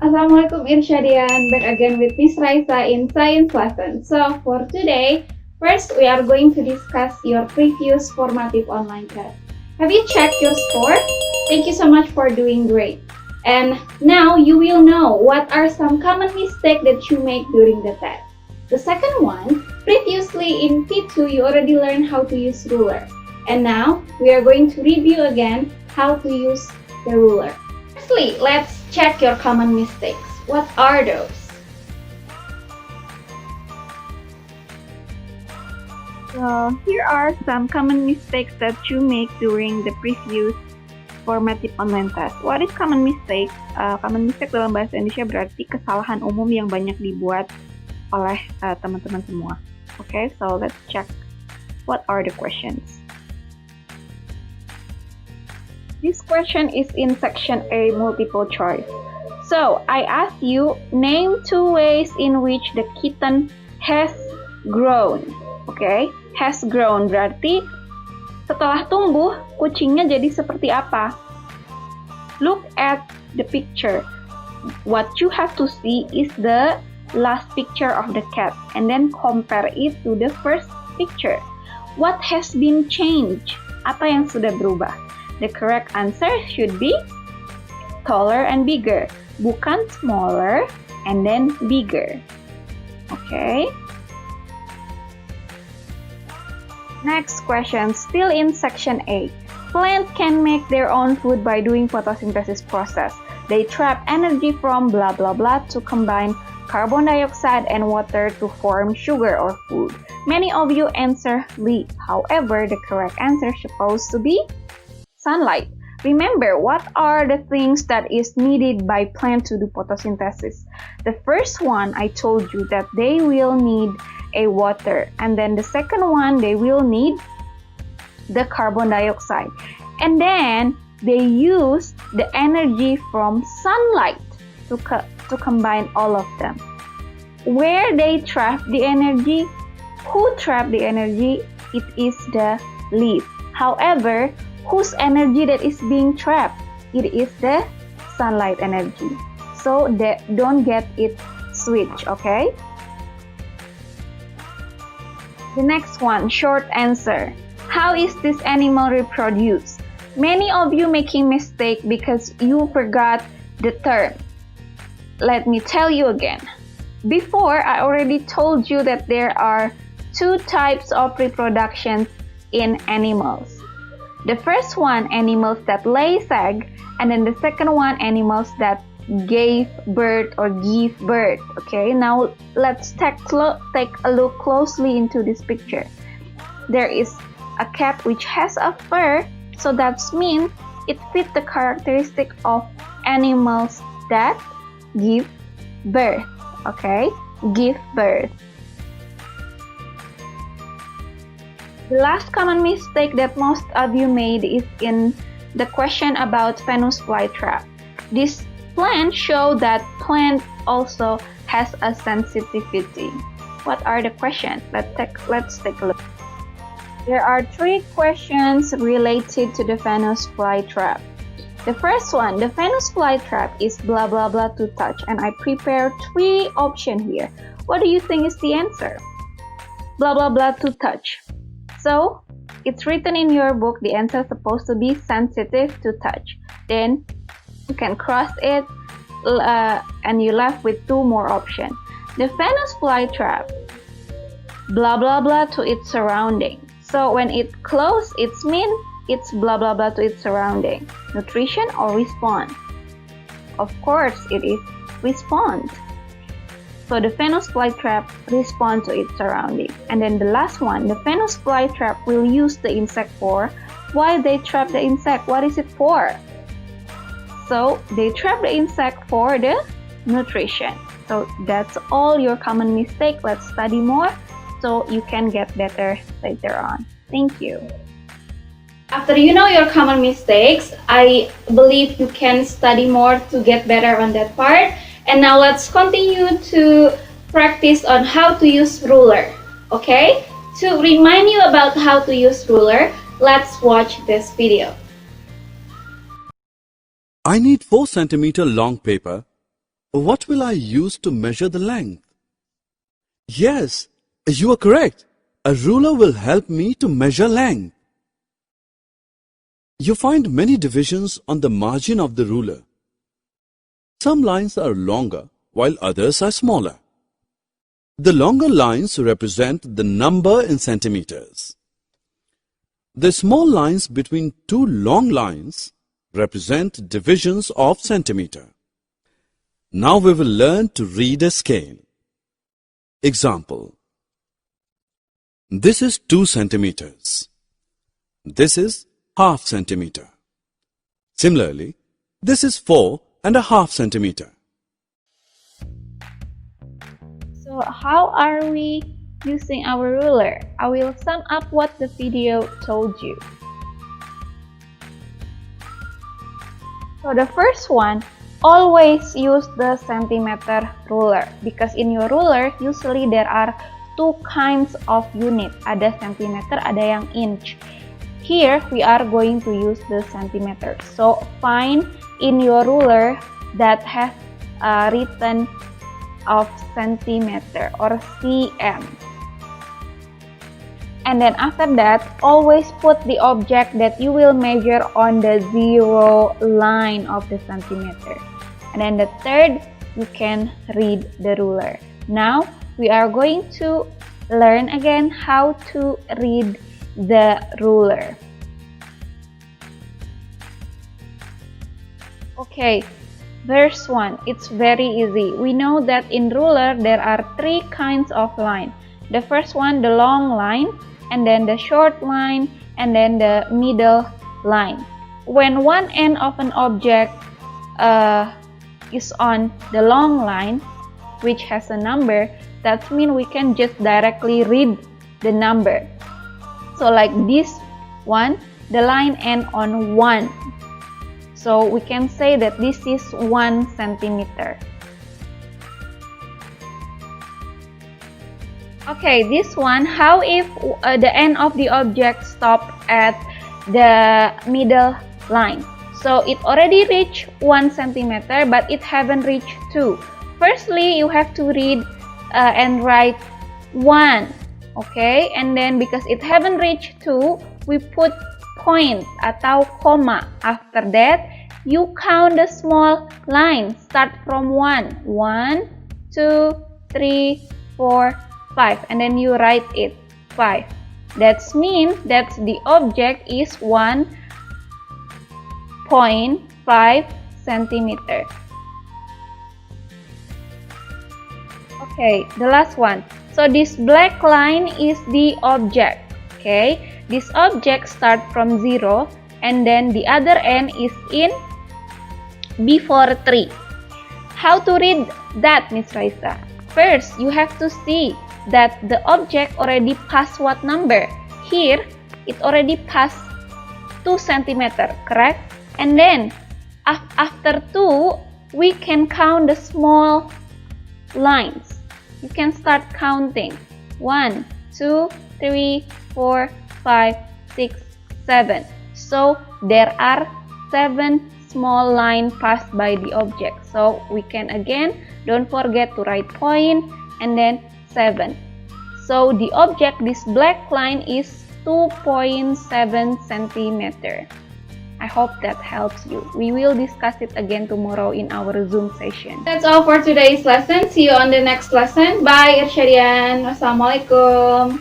Assalamualaikum Irsyadian, back again with Miss Raisa in Science Lesson. So for today, first we are going to discuss your previous formative online test. Have you checked your score? Thank you so much for doing great. And now you will know what are some common mistakes that you make during the test. The second one, previously in P2 you already learned how to use ruler. And now we are going to review again how to use the ruler. Firstly, let's check your common mistakes. What are those? So here are some common mistakes that you make during the previous formative online test. What is common mistake? Common mistake dalam bahasa Indonesia berarti kesalahan umum yang banyak dibuat oleh teman-teman semua. Okay, so let's check what are the questions. This question is in section A, multiple choice. So, I ask you, name 2 ways in which the kitten has grown. Okay, has grown berarti setelah tumbuh, kucingnya jadi seperti apa? Look at the picture. What you have to see is the last picture of the cat and then compare it to the first picture. What has been changed? Apa yang sudah berubah? The correct answer should be taller and bigger, bukan smaller and then bigger. Okay. Next question, still in section A. Plants can make their own food by doing photosynthesis process. They trap energy from blah blah blah to combine carbon dioxide and water to form sugar or food. Many of you answer leaf. However, the correct answer is supposed to be sunlight. Remember, what are the things that is needed by plant to do photosynthesis? The first one, I told you that they will need a water. And then the second one, they will need the carbon dioxide. And then they use the energy from sunlight to combine all of them. Where they trap the energy? Who trap the energy? It is the leaf. However, whose energy that is being trapped? It is the sunlight energy. So don't get it switched, okay? The next one, short answer. How is this animal reproduced? Many of you making mistake because you forgot the term. Let me tell you again. Before, I already told you that there are 2 types of reproduction in animals. The first one, animals that lay egg, and then the second one, animals that gave birth or give birth. Okay, now let's take a look closely into this picture. There is a cat which has a fur, so that means it fits the characteristic of animals that give birth. Okay, give birth. The last common mistake that most of you made is in the question about Venus flytrap. This plant show that plant also has a sensitivity. What are the questions? Let's take a look. There are 3 questions related to the Venus flytrap. The first one, the Venus flytrap is blah blah blah to touch, and I prepared 3 options here. What do you think is the answer? Blah blah blah to touch. So, it's written in your book, the answer is supposed to be sensitive to touch. Then, you can cross it, and you're left with 2 more options. The Venus flytrap, blah blah blah to its surrounding. So, when it close, it means it's blah blah blah to its surrounding. Nutrition or response? Of course, it is response. So the Venus flytrap responds to its surrounding. And then the last one, the Venus flytrap will use the insect for. Why they trap the insect? What is it for? So they trap the insect for the nutrition. So that's all your common mistake. Let's study more so you can get better later on. Thank you. After you know your common mistakes, I believe you can study more to get better on that part. And now let's continue to practice on how to use ruler. Okay? To remind you about how to use ruler, let's watch this video. I need 4 cm long paper, What will I use to measure the length? Yes, you are correct. A ruler will help me to measure length. You find many divisions on the margin of the ruler. Some lines are longer while others are smaller. The longer lines represent the number in centimeters. The small lines between two long lines represent divisions of centimeter. Now we will learn to read a scale. Example. This is 2 centimeters. This is half centimeter. Similarly, this is 4.5 centimeter. So how are we using our ruler? I will sum up what the video told you. So the first one, always use the centimeter ruler, because in your ruler usually there are two kinds of unit. Ada centimeter, ada yang inch. Here we are going to use the centimeter. So find in your ruler that has written of centimeter or cm. And then after that, always put the object that you will measure on the zero line of the centimeter. And then the third, you can read the ruler. Now we are going to learn again how to read the ruler. Okay, verse 1, it's very easy. We know that in ruler there are three kinds of line. The first one, the long line, and then the short line, and then the middle line. When one end of an object is on the long line, which has a number, that means we can just directly read the number. So like this one, the line end on 1. So we can say that this is 1 centimeter. Okay, this one, how if the end of the object stop at the middle line? So it already reached 1 centimeter, but it haven't reached 2. Firstly, you have to read and write 1. Okay, and then because it haven't reached 2, we put point atau koma. After that, you count the small line. Start from 1. 1, 2, 3, 4, 5. And then you write it 5. That means that the object is 1.5 centimeter. Okay, the last one. So this black line is the object. Okay, this object start from 0 and then the other end is in before 3. How to read that, Miss Raisa? First, you have to see that the object already passed what number. Here, it already passed 2 centimeter, correct? And then, after 2, we can count the small lines. You can start counting. 1, 2, 3, 4, 5, 6, 7. So, there are 7 small lines passed by the object. So, we can again, don't forget to write point and then 7. So, the object, this black line is 2.7 centimeter. I hope that helps you. We will discuss it again tomorrow in our Zoom session. That's all for today's lesson. See you on the next lesson. Bye, Irsyadian. Wassalamualaikum.